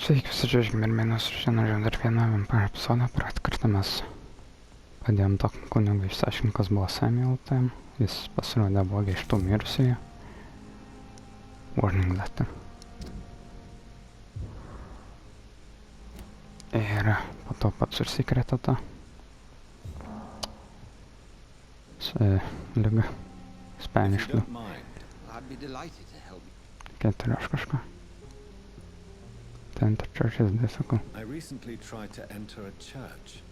Sveiki, visi, čia GeimerMenas, šiandien žaidžiame dar vieną Vampyr epizodą. Praeitą kartą mes padėjom to kunigą išsiaiškinti, kas buvo Samuel, jis pasirodė blogai iš tų mirusiųjų. Warning letter. Ir po to pats užsikrėtė tą ligą. Spanish flu. Keturių aš kažką. To enter church is difficult. I recently tried to enter a church.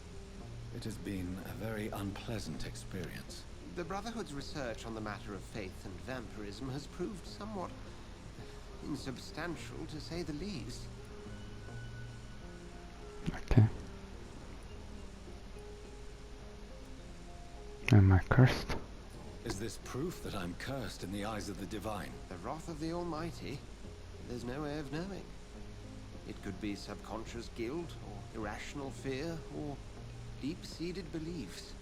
It has been a very unpleasant experience. The Brotherhood's research on the matter of faith and vampirism has proved somewhat insubstantial, to say the least. Okay. Am I cursed? Is this proof that I'm cursed in the eyes of the divine? The wrath of the Almighty? There's no way of knowing. It could be subconscious guilt, or irrational fear, or deep-seated beliefs.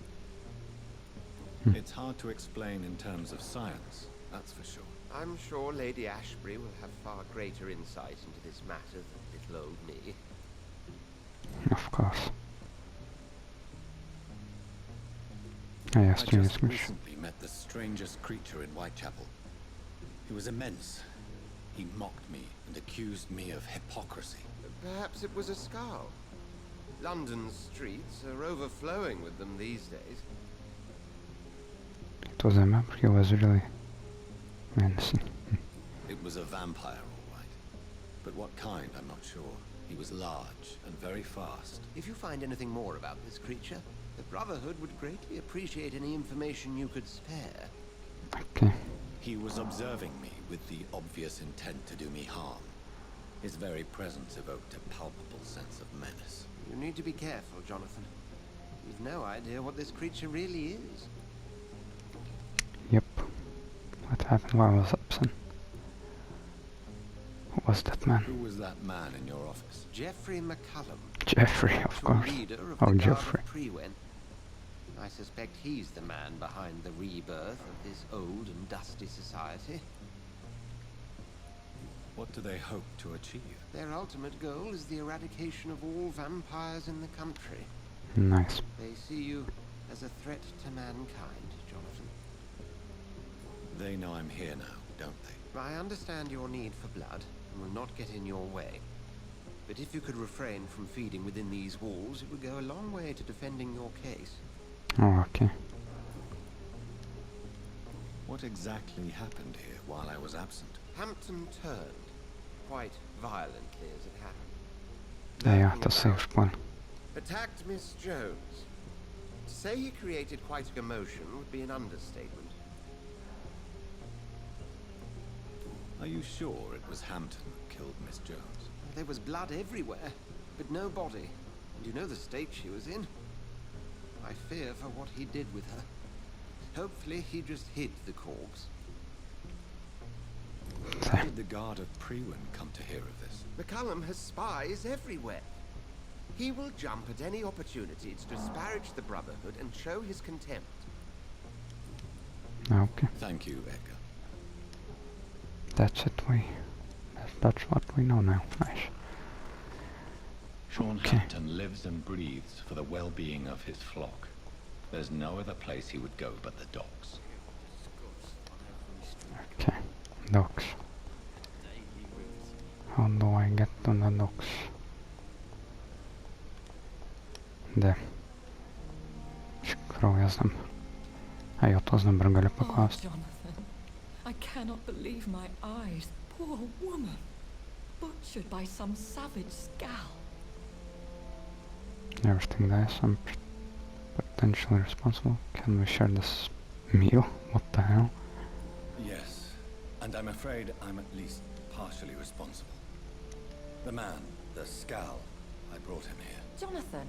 It's hard to explain in terms of science, that's for sure. I'm sure Lady Ashbury will have far greater insight into this matter than little old me. Of course. I just recently met the strangest creature in Whitechapel. He was immense. He mocked me and accused me of hypocrisy. Perhaps it was a skull. London's streets are overflowing with them these days. It was a map, he was really menacing. It was a vampire, all right. But what kind, I'm not sure. He was large and very fast. If you find anything more about this creature, the Brotherhood would greatly appreciate any information you could spare. Okay. He was observing me with the obvious intent to do me harm. His very presence evoked a palpable sense of menace. You need to be careful, Jonathan. You've no idea what this creature really is. Yep. What happened while I was absent? Who was that man? Who was that man in your office? Geoffrey McCullum. Jeffrey, of course. Oh, Geoffrey. I suspect he's the man behind the rebirth of this old and dusty society. What do they hope to achieve? Their ultimate goal is the eradication of all vampires in the country. Nice. They see you as a threat to mankind, Jonathan. They know I'm here now, don't they? I understand your need for blood and will not get in your way. But if you could refrain from feeding within these walls, it would go a long way to defending your case. Oh, okay. What exactly happened here while I was absent? Hampton turned, quite violently as it happened. Yeah, to save one. Attacked Miss Jones. To say he created quite a commotion would be an understatement. Are you sure it was Hampton that killed Miss Jones? There was blood everywhere, but no body. And you know the state she was in. I fear for what he did with her. Hopefully he just hid the corpse. How did the guard of Prewen come to hear of this? McCullum has spies everywhere. He will jump at any opportunity to disparage the Brotherhood and show his contempt. Okay. Thank you, Edgar. That's it, that's what we know now. Nice. Sean Hampton lives and breathes for the well-being of his flock. There's no other place he would go but the docks. Okay, docks. How do I get to the docks? There. Kraujas tam. A jo tos dabar gali paklausti. Jonathan, I cannot believe my eyes. Poor woman. Butchered by some savage scowl. Everything dies, I'm potentially responsible. Can we share this meal? What the hell? Yes, and I'm afraid I'm at least partially responsible. The man, the scowl, I brought him here. Jonathan,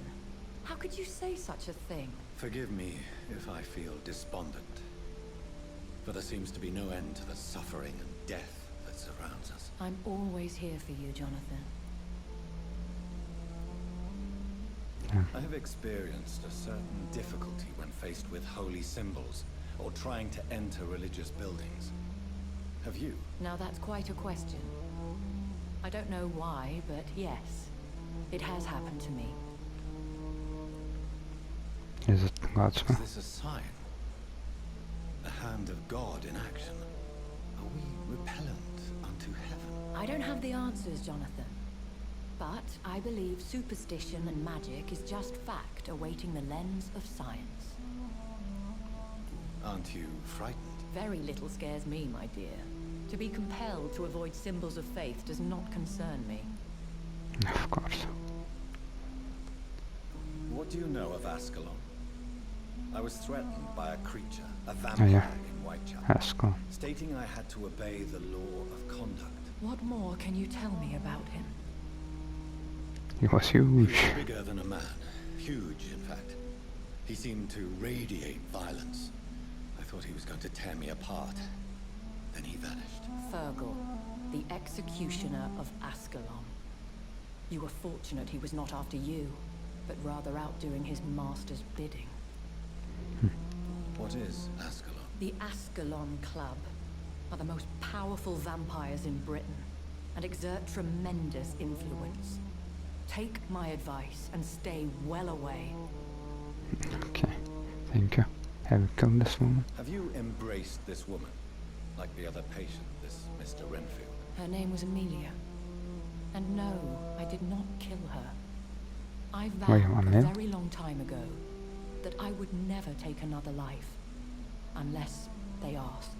how could you say such a thing? Forgive me if I feel despondent, for there seems to be no end to the suffering and death that surrounds us. I'm always here for you, Jonathan. I have experienced a certain difficulty when faced with holy symbols or trying to enter religious buildings. Have you? Now that's quite a question. I don't know why, but yes, it has happened to me. Is it God's Is will? this a sign? The hand of God in action? Are we repellent unto heaven? I don't have the answers, Jonathan. But I believe superstition and magic is just fact awaiting the lens of science. Aren't you frightened? Very little scares me, my dear. To be compelled to avoid symbols of faith does not concern me. Of course. What do you know of Ascalon? I was threatened by a creature, a Oh vampire yeah, in Whitechapel, Haskell. stating I had to obey the law of conduct. What more can you tell me about him? He was He was huge. bigger than a man. Huge, in fact. He seemed to radiate violence. I thought he was going to tear me apart. Then he vanished. Fergal, the executioner of Ascalon. You were fortunate he was not after you, but rather out doing his master's bidding. What is Ascalon? The Ascalon Club are the most powerful vampires in Britain and exert tremendous influence. Take my advice and stay well away. Okay, thank you. Have you killed this woman? Have you embraced this woman? Like the other patient, this Mr. Renfield? Her name was Amelia. And no, I did not kill her. I Were you vowed a a male? very long time ago that I would never take another life, unless they asked.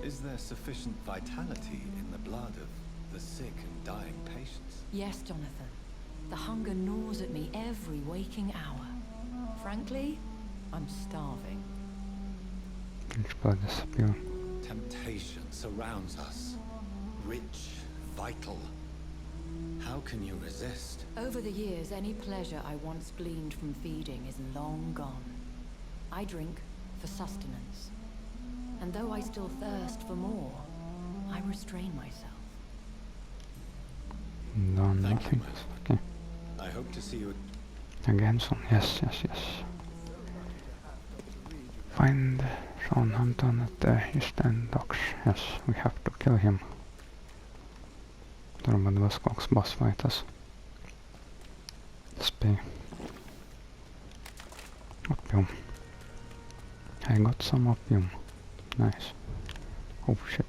Is there sufficient vitality in the blood of the sick and dying patients? Yes, Jonathan. The hunger gnaws at me every waking hour. Frankly, I'm starving. Which blood is pure? Temptation surrounds us. Rich, vital. How can you resist? Over the years, any pleasure I once gleaned from feeding is long gone. I drink for sustenance. And though I still thirst for more, I restrain myself. No, Thank you, nothing. man. Okay. I hope to see you Again, son. Yes, yes, yes. Find Sean Hampton at the Eastern Docks. Yes, we have to kill him. Turbūt bus koks boss fightas. Spēj. Opium. I got some opium. Nice. Oh shit.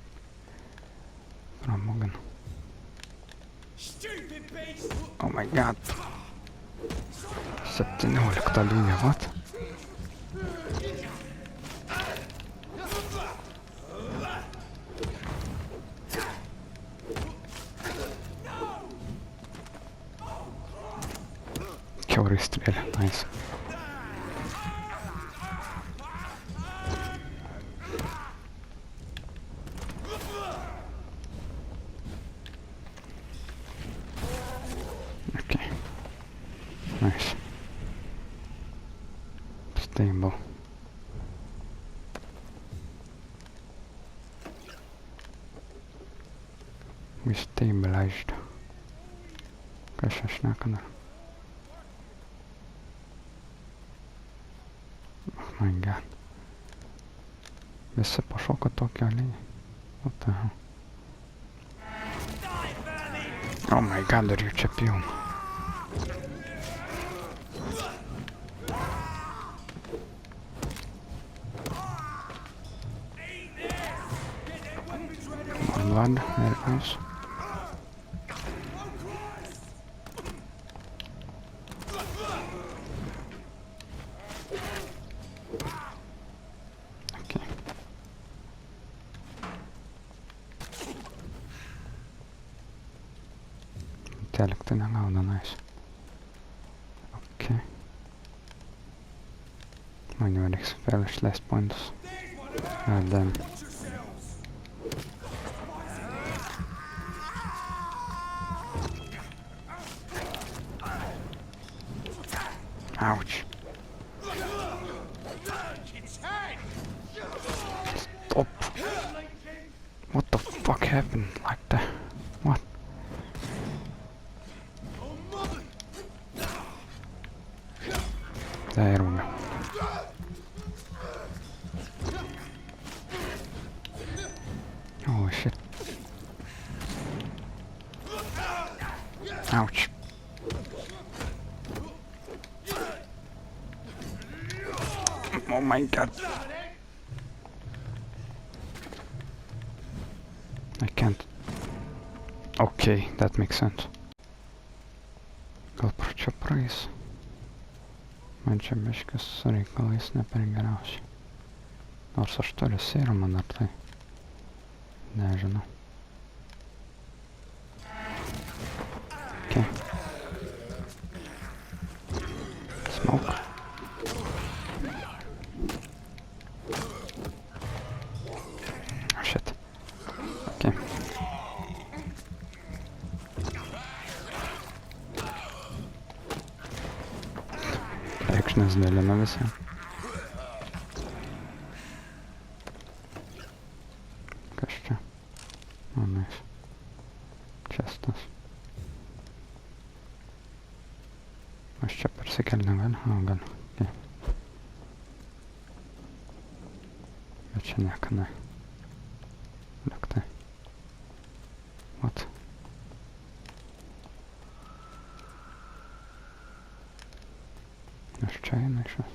Rammogen. Oh my god. 17 lygia, what? Kiaurai strėlė, nice. Okay. Nice. Stable. We stabilized. Kas čia šneka dar? Oh my god. Visi pašoko tokią liniją. What the hell? Oh my god, dar jų čia pilna. More blood, very nice. Okay. Telekti negauda, nice. Okay. Man jau reiks vėl išleist pointus. God damn. Ouch. Stop. What the fuck happened like that? What? There we go. Ouch. Oh my god. I can't. Okay, that makes sense. Gal pro čia praeis. Man čia biškis su reikalais ne per geriausiai. Nors aš turiu serumą dar tai. Nežinau. Okay. Smoke. Oh shit. Okay. Reikšnes dalina visi. Kas čia? Oh, nice. Čestas. Aš čia persikelt negaliu? O, galiu. Okay. Bet čia nieko ne. Liktai. What? Aš čia eina išvis.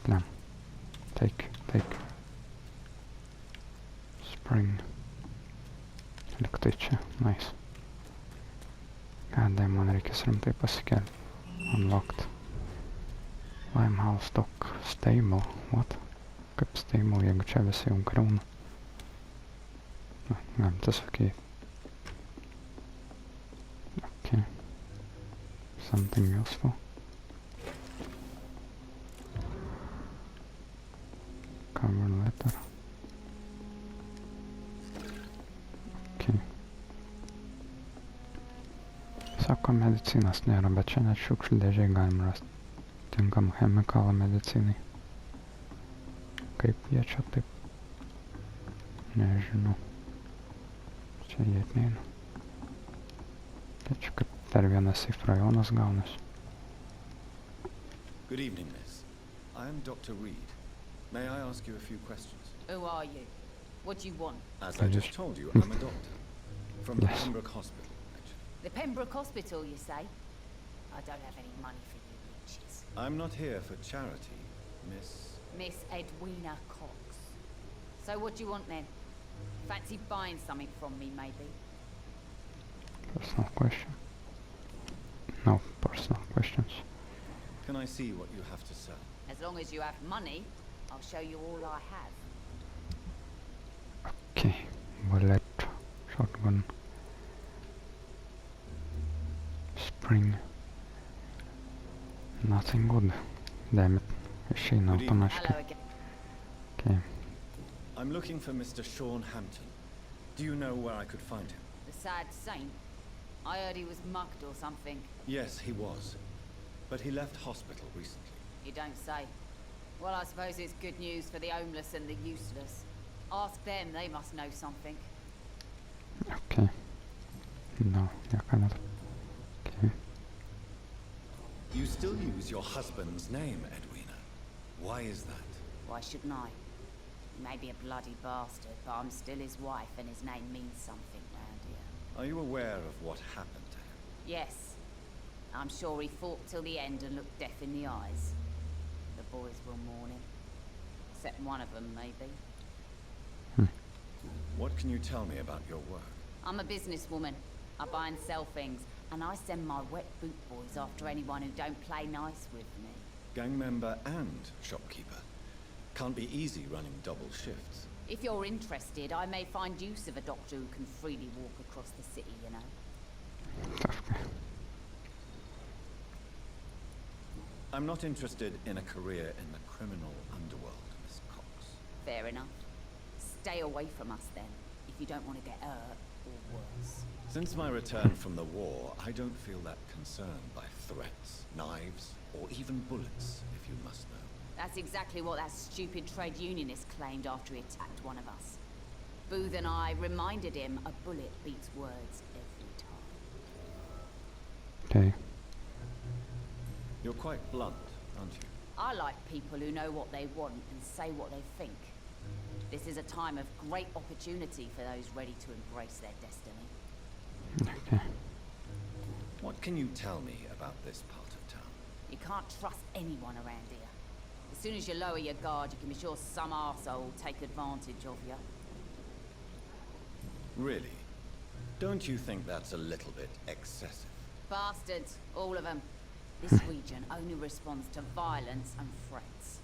Blam. Take. Spring. Liktai čia. Nice. Godai, man reikės rimtai pasikelti. Unlocked. Limehouse dock. Stable. What? Kaip stable, jeigu čia visi jau griauna. Galim tiesiog įeit. Okay. Something useful. Cover letter. Okay. Sako, medicinos nėra, bet čia net šiukšlių dėžėj galim rasti tinkamų chemikalų medicinai. Kaip jie čia taip? Nežinau. Čia įeit neina. Tai čia kaip dar vienas safe rajonas gaunasi. Good evening, miss. I am Dr. Reed. May I ask you a few questions? Who are you? What do you want? As I just told you, I'm a doctor. From the Yes. Pembroke Hospital, actually. The Pembroke Hospital, you say? I don't have any money for you bitches. I'm not here for charity, miss. Miss Edwina Cox. So what do you want then? Fancy buying something from me, maybe? Personal question. No personal questions. Can I see what you have to sell? As long as you have money, I'll show you all I have. Okay. Bullet. Shotgun. Spring. Nothing good. Damn it. Išeina Good evening. automatiškai. Hello again. Okay. I'm looking for Mr. Sean Hampton. Do you know where I could find him? The sad saint? I heard he was mugged or something. Yes, he was. But he left hospital recently. You don't say. Well, I suppose it's good news for the homeless and the useless. Ask them, they must know something. Okay. No, jaka not. Okay. You still use your husband's name, Edwina. Why is that? Why shouldn't I? He may be a bloody bastard, but I'm still his wife and his name means something round here. Are you aware of what happened to him? Yes. I'm sure he fought till the end and looked death in the eyes. The boys will mourn him. Except one of them, maybe. What can you tell me about your work? I'm a businesswoman. I buy and sell things, and I send my wet boot boys after anyone who don't play nice with me. Gang member and shopkeeper. Can't be easy running double shifts. If you're interested, I may find use of a doctor who can freely walk across the city, you know. Okay. I'm not interested in a career in the criminal underworld, Miss Cox. Fair enough. Stay away from us then, if you don't want to get hurt or worse. Since my return from the war, I don't feel that concerned by threats, knives, or even bullets, if you must know. That's exactly what that stupid trade unionist claimed after he attacked one of us. Booth and I reminded him a bullet beats words every time. Okay. You're quite blunt, aren't you? I like people who know what they want and say what they think. This is a time of great opportunity for those ready to embrace their destiny. Okay. What can you tell me about this part of town? You can't trust anyone around here. As soon as you lower your guard, you can be sure some arsehole will take advantage of you. Really? Don't you think that's a little bit excessive? Bastards, all of them. This region only responds to violence and threats.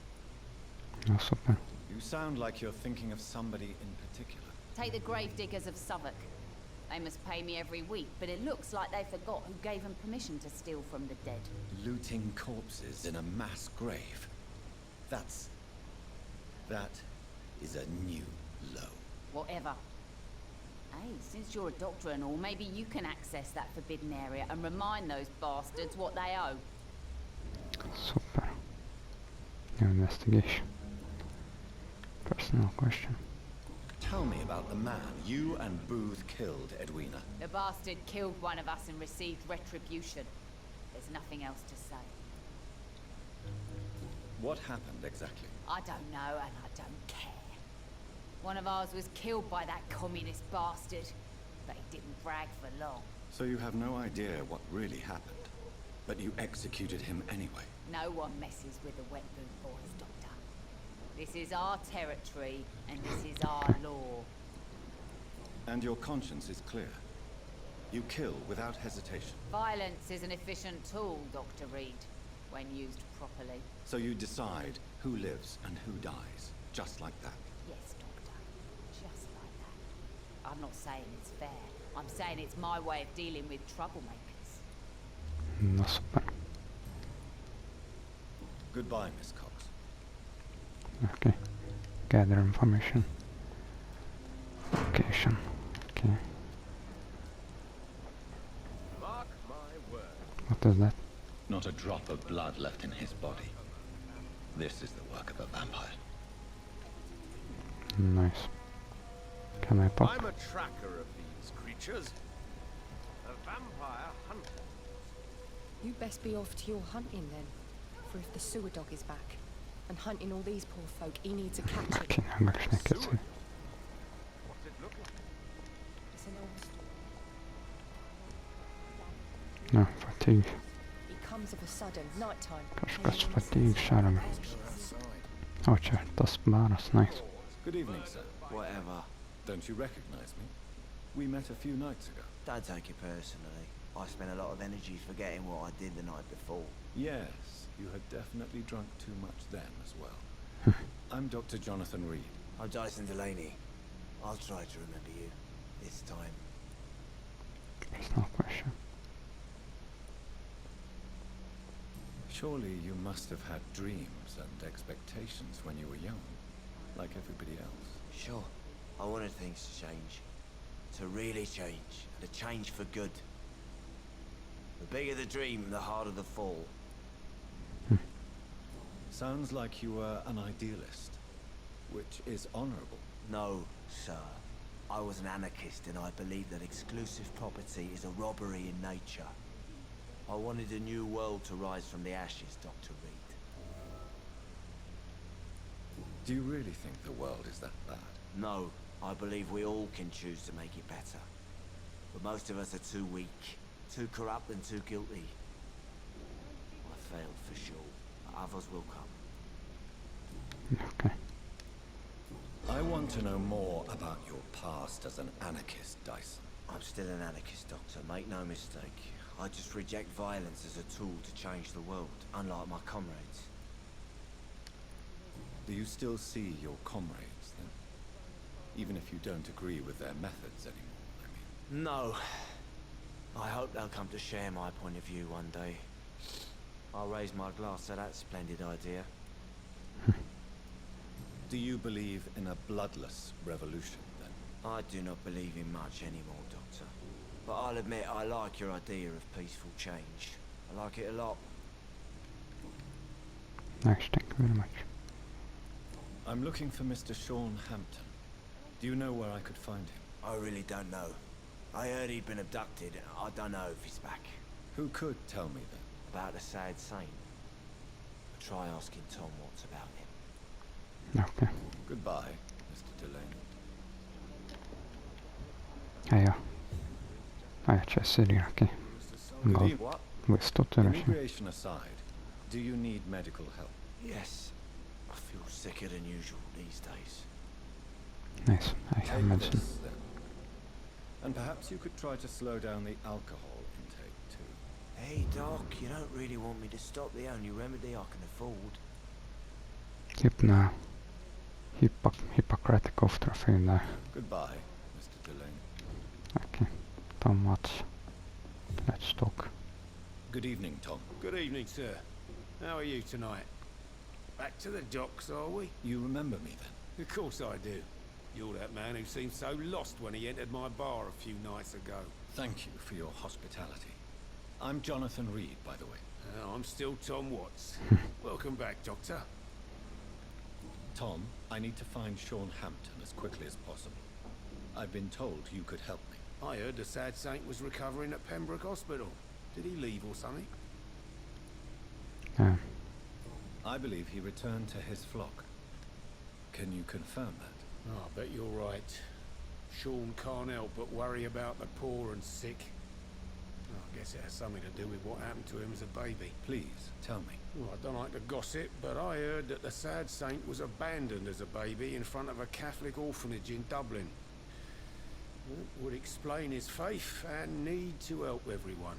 No, super. You sound like you're thinking of somebody in particular. Take the gravediggers of Southwark. They must pay me every week, but it looks like they forgot who gave them permission to steal from the dead. Looting corpses in a mass grave. That is a new low. Whatever. Hey, since you're a doctor and all, maybe you can access that forbidden area and remind those bastards what they owe. Super. New investigation. Personal question. Tell me about the man you and Booth killed, Edwina. The bastard killed one of us and received retribution. There's nothing else to say. What happened exactly? I don't know and I don't care. One of ours was killed by that communist bastard, but he didn't brag for long. So you have no idea what really happened, but you executed him anyway. No one messes with the wet boot boys, Doctor. This is our territory, and this is our law. And your conscience is clear. You kill without hesitation. Violence is an efficient tool, Dr. Reed, when used properly. So you decide who lives and who dies, just like that. Yes, Doctor. Just like that. I'm not saying it's fair. I'm saying it's my way of dealing with troublemakers. No, super. Goodbye, Miss Cox. Okay. Gather information. Location. Okay. Mark my word. What is that? Not a drop of blood left in his body. This is the work of a vampire. Nice. Can I pop? I'm a tracker of these creatures. A vampire hunter. You best be off to your hunting then. For if the sewer dog is back and hunting all these poor folk, he needs a catching. Okej, han verkar snacka sig. What's it look like? It's an old story. No, fatigue. He comes of a sudden, nighttime. Kanske bäst fatigue, kära mig. Åh, tas baras, nice. Good evening, sir. Whatever. Don't you recognize me? We met a few nights ago. Don't take it personally. I spent a lot of energy forgetting what I did the night before. Yes, you had definitely drunk too much then as well. I'm Dr. Jonathan Reed. I'm Dyson Delaney. I'll try to remember you. This time. Personal question. Surely you must have had dreams and expectations when you were young, like everybody else. Sure. I wanted things to change. To really change. And to change for good. The bigger the dream, the harder the fall. Sounds like you were an idealist, which is honorable. No, sir. I was an anarchist and I believed that exclusive property is a robbery in nature. I wanted a new world to rise from the ashes, Dr. Reed. Do you really think the world is that bad? No, I believe we all can choose to make it better. But most of us are too weak, too corrupt and too guilty. I failed for sure, but others will come. Okay. I want to know more about your past as an anarchist, Dyson. I'm still an anarchist, Doctor, make no mistake. I just reject violence as a tool to change the world, unlike my comrades. Do you still see your comrades, then? Even if you don't agree with their methods anymore, I mean. No. I hope they'll come to share my point of view one day. I'll raise my glass to that splendid idea. Do you believe in a bloodless revolution, then? I do not believe in much anymore, Doctor. But I'll admit I like your idea of peaceful change. I like it a lot. Nice, thank you very much. I'm looking for Mr. Sean Hampton. Do you know where I could find him? I really don't know. I heard he'd been abducted. I don't know if he's back. Who could tell me then? About the sad saint. Try asking Tom what's about him. Okay. Goodbye, Mr. Delaney. Ja, ja. Ai, čia Siriakai. Gal vaistų turiu šiandien. Immigration aside, do you need medical help? Yes. I feel sicker than usual these days. Nice, I have Take medicine. this, then. And perhaps you could try to slow down the alcohol intake too. Hey, Doc, you don't really want me to stop the only remedy I can afford. Hypna... Hippocratic oath trofej där. Goodbye, Mr. Delaney. Okej, Thomas. Let's talk. Good evening, Tom. Good evening, sir. How are you tonight? Back to the docks, are we? You remember me then? Of course I do. You're that man who seemed so lost when he entered my bar a few nights ago. Thank you for your hospitality. I'm Jonathan Reed, by the way. I'm still Tom Watts. Welcome back, Doctor. Tom, I need to find Sean Hampton as quickly as possible. I've been told you could help me. I heard the sad saint was recovering at Pembroke Hospital. Did he leave or something? Yeah. I believe he returned to his flock. Can you confirm that? Oh, I bet you're right. Sean can't help but worry about the poor and sick. Oh, I guess it has something to do with what happened to him as a baby. Please, tell me. Well, I don't like to gossip, but I heard that the sad saint was abandoned as a baby in front of a Catholic orphanage in Dublin. It would explain his faith and need to help everyone.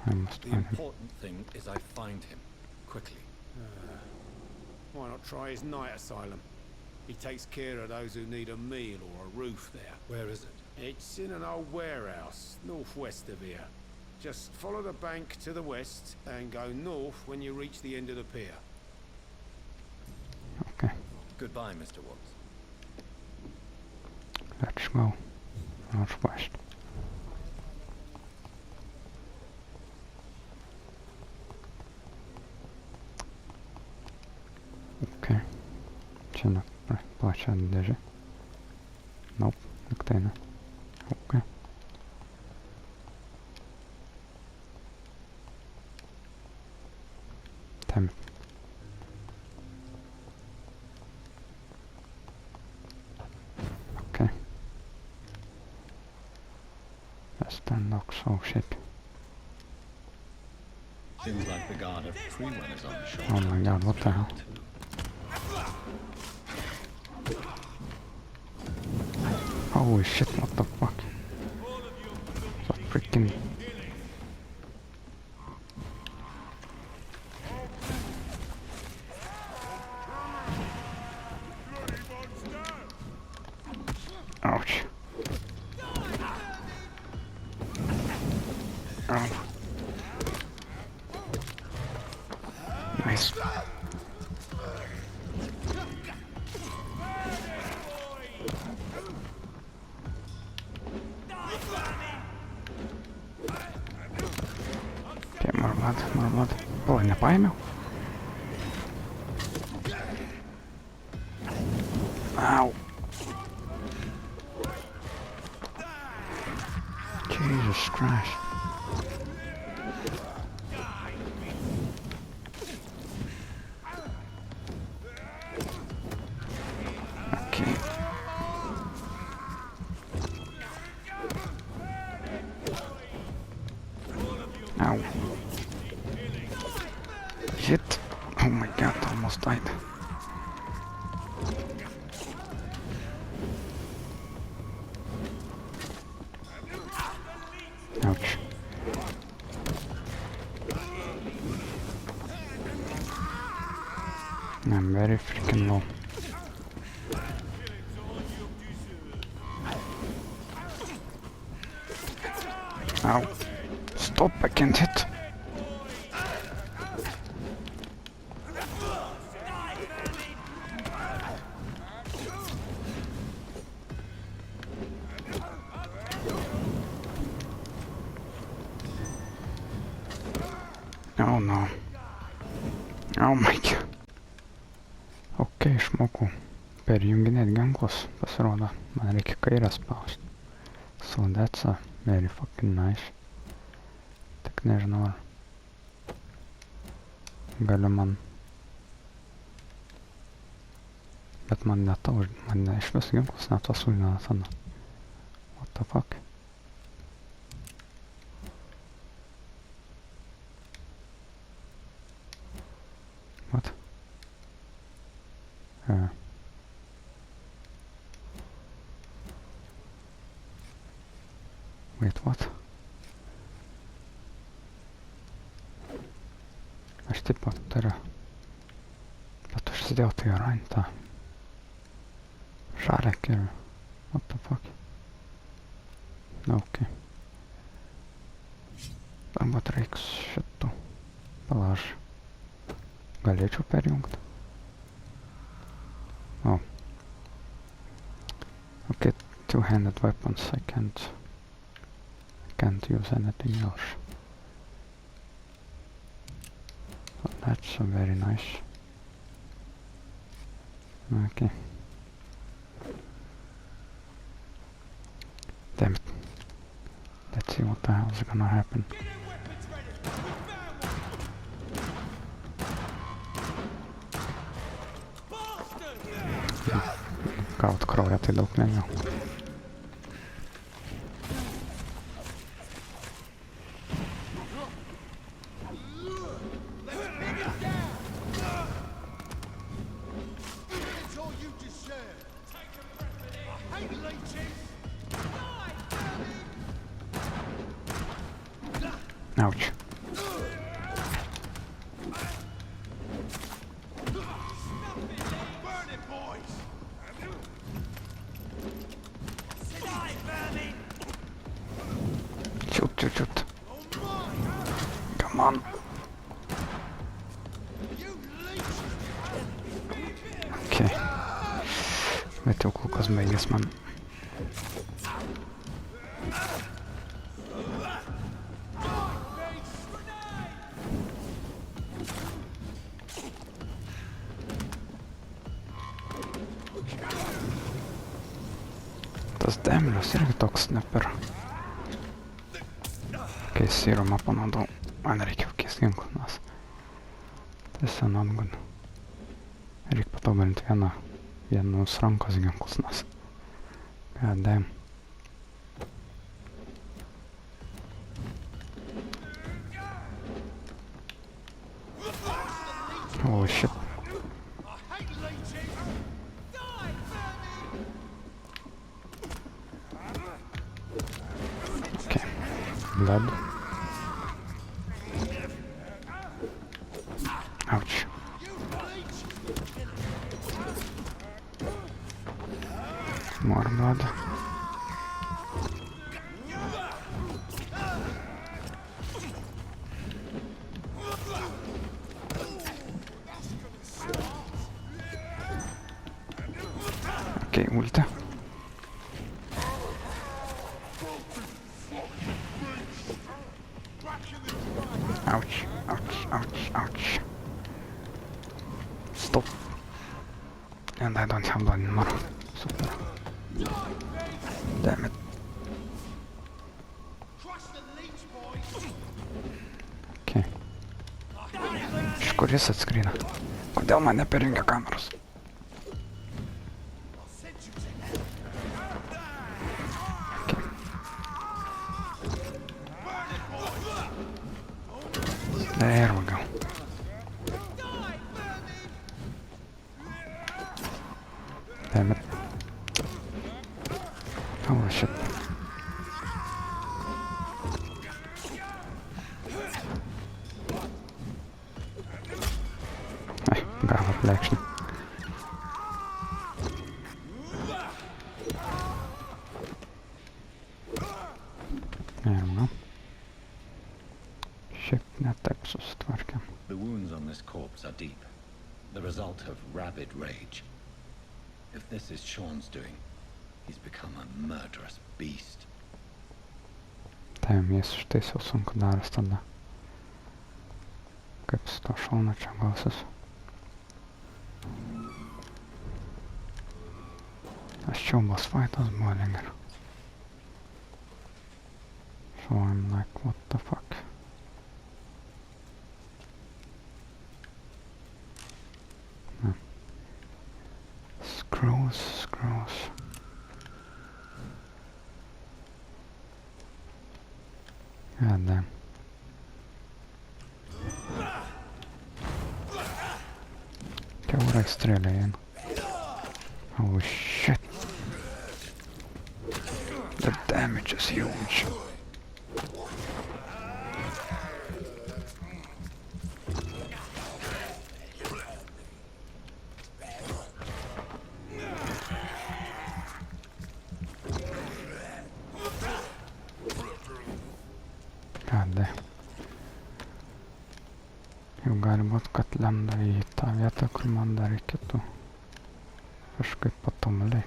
I must The find him. important thing is I find him. Quickly. Why not try his night asylum? He takes care of those who need a meal or a roof there. Where is it? It's in an old warehouse, northwest of here. Just follow the bank to the west and go north when you reach the end of the pier. Okay, Goodbye, Mr. Watts. let's go. Northwest. Okei. Čia plačia dėžė. Nope, liktai ne. Okei. Tem. Okay. Western docks, oh shit. Seems like the guard of Freeman is on shore. Oh my god, what the hell? Holy shit, what the fuck? So freaking... Ouch. Ow. Nice. Okay, more blood. Oi, nepaėmiau. Ow. Jesus Christ. Okay. Ow. Shit. Oh my god, almost died. Ouch. I'm very freaking low. Ow. Stop, I can't hit. Oh no. Oh my god. Okay, išmokau perjunginėti ginklus, pasirodo, man reikia kairę spausti. So that's a very fucking nice. Tik nežinau ar galiu man... Bet man ne to, man ne iš vis ginklus, ne tos uždėna tada. What the the fuck? What? Wait, what? Aš taip pat turiu. Bet užsidėjau tai rantą. Žalia kirvių. What the fuck? Okay. Arba reiks šitų. Palaž. Galėčiau perjungti. Oh. Okay, two-handed weapons. I can't use anything else. So that's very nice. Okay. Damn it. Let's see what the hell is gonna happen. Gaut kraują tai daug lengviau. Ouch. Shoot. Come on. Okay. Bet jau kol kas baigės man. Tas demilius irgi toks ne per... Kai sirumą panaudau, man reikia keist ginklą, nes tiesa not good. Reikia patobulinti vienus rankos ginklus, nes god damn. Holy shit. Okay, blood. Ouch. More blood. Okay, ulti. Ouch, ouch, ouch, ouch. Stop. And I don't have blood anymore. Super. Damn it. Okay. Iš kur jis atskrina? Kodėl man neperjungia kameros? Okay. There we go. Damn it. Holy shit. Gavo plekšnį. There we go. Šiaip ne taip susitvarkėm. The wounds on this corpse are deep, the result of rabid rage. If this is Sean's doing, he's become a murderous beast. Tai jis štais jau sunku daras tada. Kaip su to Šaunu čia gausis. Aš čia boss fightas buvo lyg ir. So I'm like, what the fuck? No. Screws. God damn. Kiaurai strėlė in. Oh shit. The damage is huge. Jau gali būt, kad lenda į tą vietą, kur man dar reikėtų kažkaip patobuliai.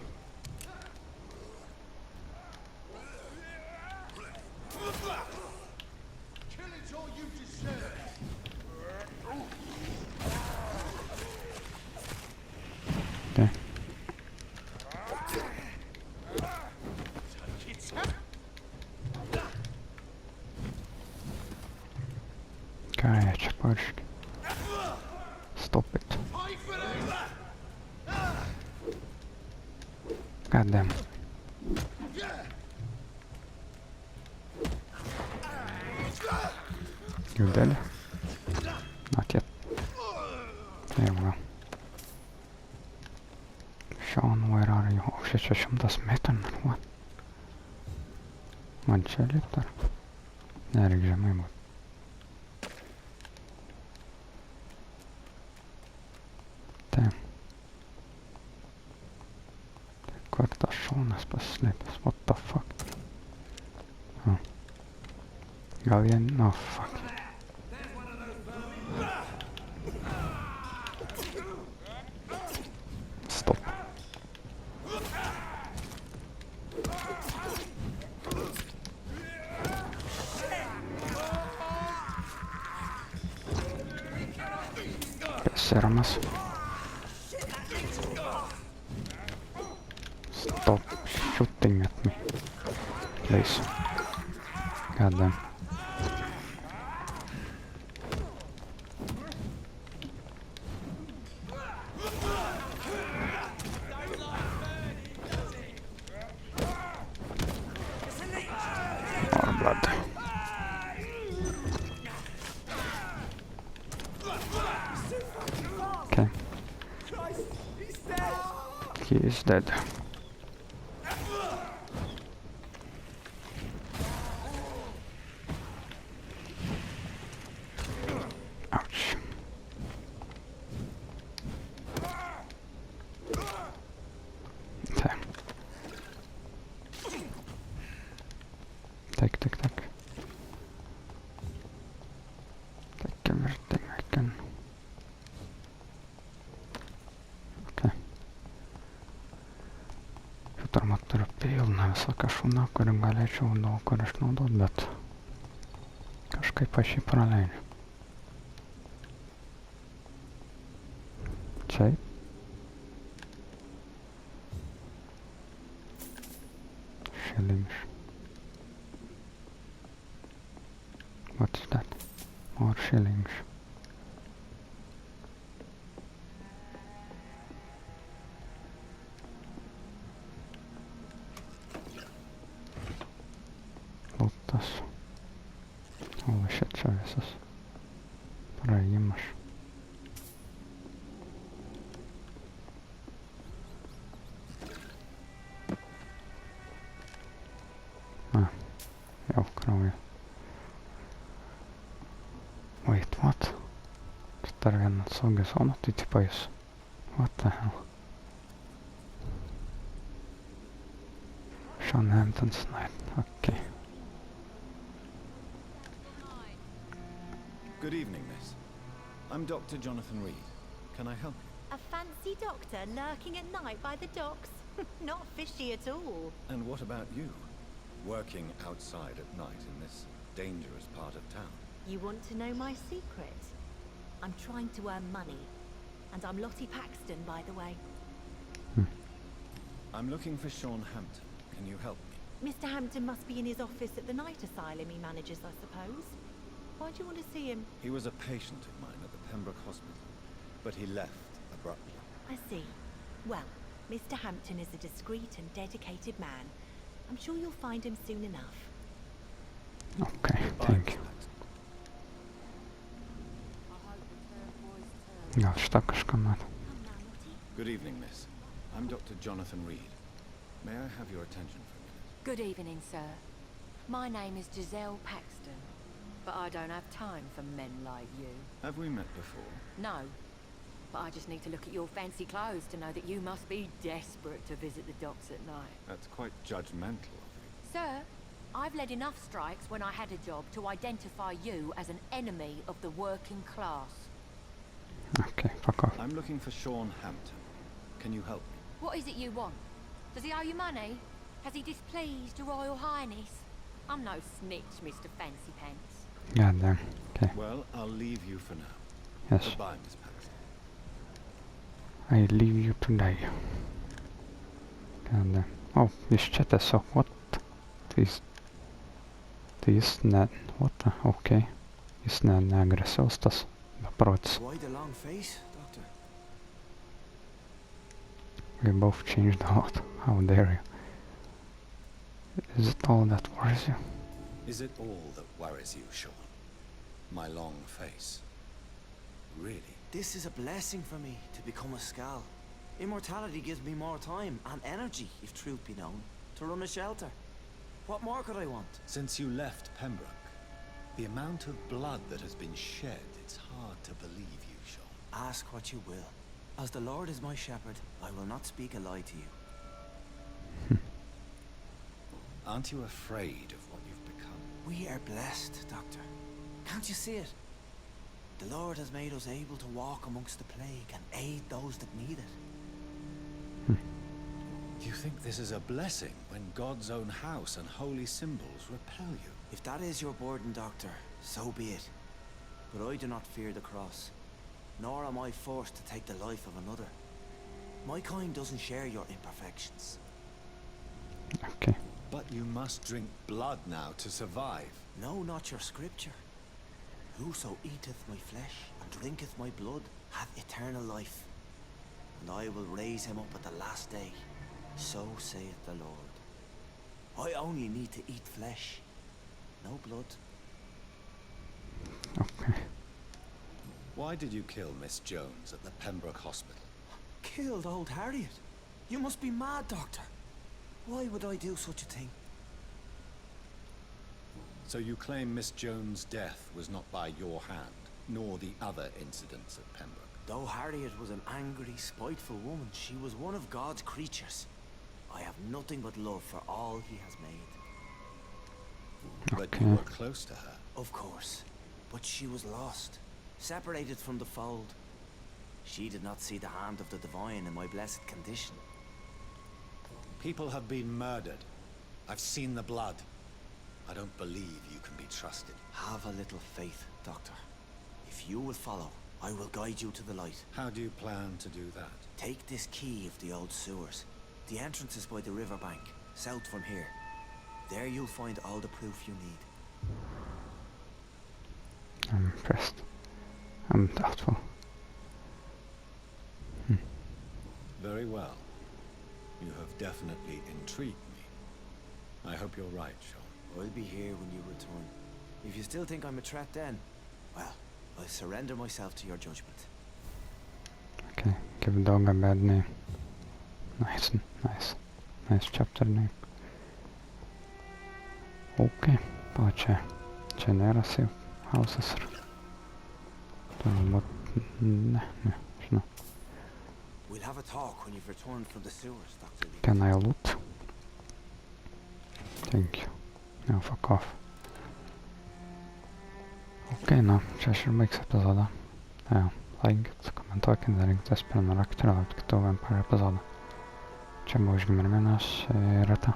Okay. Ką jie čia pareiškia? Stop it. God damn. You dead? Not yet. There we go. Sean, where are you? Oh shit, 100 metrų, what? Man čia lipt ar? Ne, reik žemai būt. Taip. Kur tas šonas pasislėpęs? What the fuck? Oh. Gal jie... No, fuck. Stop. Seramas. Stop shooting at me, please. God damn. More blood. Okay. He is dead. Ouch. Take. Take everything I can. Okay. Turbūt turiu pilną visą kašūną, kurį galėčiau daug kur išnaudot, bet kažkaip aš jį praleidžiu. Čia. Shillings. What's that? More shillings. Lūtas. Holy shit, čia visas praėjimas. Jau krauja. Wait, what? Čia dar viena saugi zona, tai tipais. What the hell? Sean Hampton's night, okay. Good evening, miss. I'm Dr. Jonathan Reed. Can I help you? A fancy doctor lurking at night by the docks? Not fishy at all. And what about you? Working outside at night in this dangerous part of town? You want to know my secret? I'm trying to earn money. And I'm Lottie Paxton, by the way. I'm looking for Sean Hampton. Can you help me? Mr. Hampton must be in his office at the night asylum he manages, I suppose. Why do you want to see him? He was a patient of mine at the Pembroke Hospital, but he left abruptly. I see. Well, Mr. Hampton is a discreet and dedicated man. I'm sure you'll find him soon enough. Okay, thank you. Gal šitą kažką matau. Good evening, miss. I'm Dr. Jonathan Reed. May I have your attention for a minute? Good evening, sir. My name is Giselle Paxton, but I don't have time for men like you. Have we met before? No, but I just need to look at your fancy clothes to know that you must be desperate to visit the docks at night. That's quite judgmental of you. Sir, I've led enough strikes when I had a job to identify you as an enemy of the working class. Okay, fuck off. I'm looking for Sean Hampton. Can you help me? What is it you want? Does he owe you money? Has he displeased your Royal Highness? I'm no snitch, Mr. Fancy Pants. God damn. Okay. Well, I'll leave you for now. Yes. Goodbye, Miss Paxton. I leave you to die. God damn. Oh, jis čia tiesiog, what? Tai jis ne... What the? Okay. Jis ne agresyvus tas beprotis. Why the long face, Doctor? We both changed a lot. How dare you? Is it all that worries you? Is it all that worries you, Sean? My long face? Really? This is a blessing for me to become a Skal. Immortality gives me more time and energy, if truth be known, to run a shelter. What more could I want? Since you left Pembroke, the amount of blood that has been shed, it's hard to believe you, Sean. Ask what you will. As the Lord is my shepherd, I will not speak a lie to you. Aren't you afraid of what you've become? We are blessed, Doctor. Can't you see it? The Lord has made us able to walk amongst the plague and aid those that need it. Do you think this is a blessing when God's own house and holy symbols repel you? If that is your burden, Doctor, so be it. But I do not fear the cross, nor am I forced to take the life of another. My kind doesn't share your imperfections. Okay. But you must drink blood now to survive. No, not your scripture. Whoso eateth my flesh and drinketh my blood hath eternal life, and I will raise him up at the last day. So saith the Lord. I only need to eat flesh, no blood. Okay. Why did you kill Miss Jones at the Pembroke Hospital? Killed old Harriet? You must be mad, Doctor. Why would I do such a thing? So you claim Miss Jones' death was not by your hand, nor the other incidents at Pembroke? Though Harriet was an angry, spiteful woman, she was one of God's creatures. I have nothing but love for all he has made. But you were close to her. Of course. But she was lost, separated from the fold. She did not see the hand of the divine in my blessed condition. People have been murdered. I've seen the blood. I don't believe you can be trusted. Have a little faith, Doctor. If you will follow, I will guide you to the light. How do you plan to do that? Take this key of the old sewers. The entrance is by the riverbank, south from here. There you'll find all the proof you need. I'm impressed. I'm doubtful. Very well. You have definitely intrigued me. I hope you're right, Sean. I'll be here when you return. If you still think I'm a threat then, well, I'll surrender myself to your judgment. Okay, give dog a bad name. Nice, nice. Nice chapter name. Okay, pala čia nėra safe houses. Turbūt... nežinau. We'll have a talk when you've returned from the sewers, Dr. Lee. Can I loot? Thank you. No, fuck off. Okay, na, čia aš ir baigs epizodą. Laikykit, komentuokit, dalinkites, prenumeruokit ir laukit kitų Vampyr epizodų. Čia buvo GeimerMenas ir Reta.